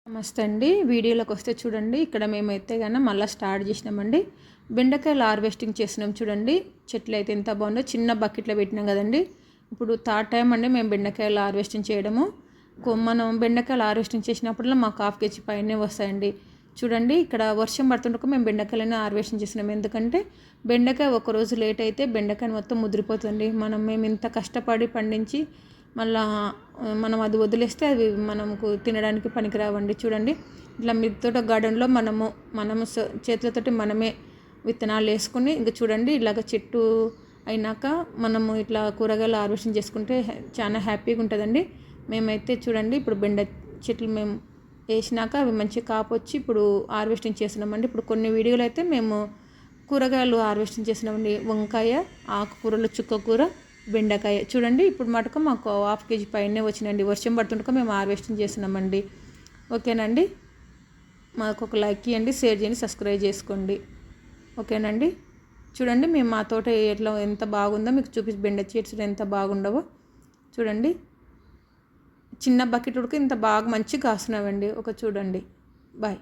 నమస్తే అండి. వీడియోలోకి వస్తే చూడండి, ఇక్కడ మేమైతే మళ్ళీ స్టార్ట్ చేసినామండి. బెండకాయలు హార్వెస్టింగ్ చేసినాం చూడండి. చెట్లు అయితే ఎంత బాగుందో, చిన్న బకెట్లో పెట్టినాం కదండి. ఇప్పుడు థర్డ్ టైం అండి మేము బెండకాయలు హార్వెస్టింగ్ చేయడము. మనం బెండకాయలు హార్వెస్టింగ్ చేసినప్పుడల్లా మాకు హాఫ్ కేజీ పైనే వస్తాయండి. చూడండి, ఇక్కడ వర్షం పడుతుండక మేము బెండకాయలని హార్వెస్టింగ్ చేసినాం. ఎందుకంటే బెండకాయ ఒకరోజు లేట్ అయితే బెండకాయ మొత్తం ముదిరిపోతుంది. మేము ఇంత కష్టపడి పండించి మళ్ళా మనం అది వదిలేస్తే అవి మనకు తినడానికి పనికిరావండి. చూడండి, ఇట్లా మిద్దె గార్డెన్లో మనము చేతులతోటి మనమే విత్తనాలు వేసుకుని ఇంకా చూడండి ఇలాగ చెట్టు అయినాక మనము ఇట్లా కూరగాయలు హార్వెస్టింగ్ చేసుకుంటే చాలా హ్యాపీగా ఉంటుందండి. మేమైతే చూడండి ఇప్పుడు బెండ చెట్లు మేము వేసినాక అవి మంచిగా కాపొచ్చి ఇప్పుడు హార్వెస్టింగ్ చేస్తున్నామండి. ఇప్పుడు కొన్ని వీడియోలు అయితే మేము కూరగాయలు హార్వెస్టింగ్ చేసినామండి. వంకాయ, ఆకుకూరలు, చుక్కకూర, బెండకాయ. చూడండి ఇప్పుడు మటుకు మాకు హాఫ్ కేజీ పైనే వచ్చినాయండి. వర్షం పడుతుండక మేము హార్వెస్టింగ్ చేస్తున్నామండి. ఓకేనండి, మాకు ఒక లైక్ ఇవ్వండి, షేర్ చేయండి, సబ్స్క్రైబ్ చేసుకోండి. ఓకేనండి, చూడండి మేము మా తోట ఎట్లా ఎంత బాగుందో మీకు బెండ చెట్లు ఎంత బాగుండవో చూడండి. చిన్న బకెట్ ఉడికి ఇంత బాగా మంచిగా కాస్తున్నామండి. చూడండి. బాయ్.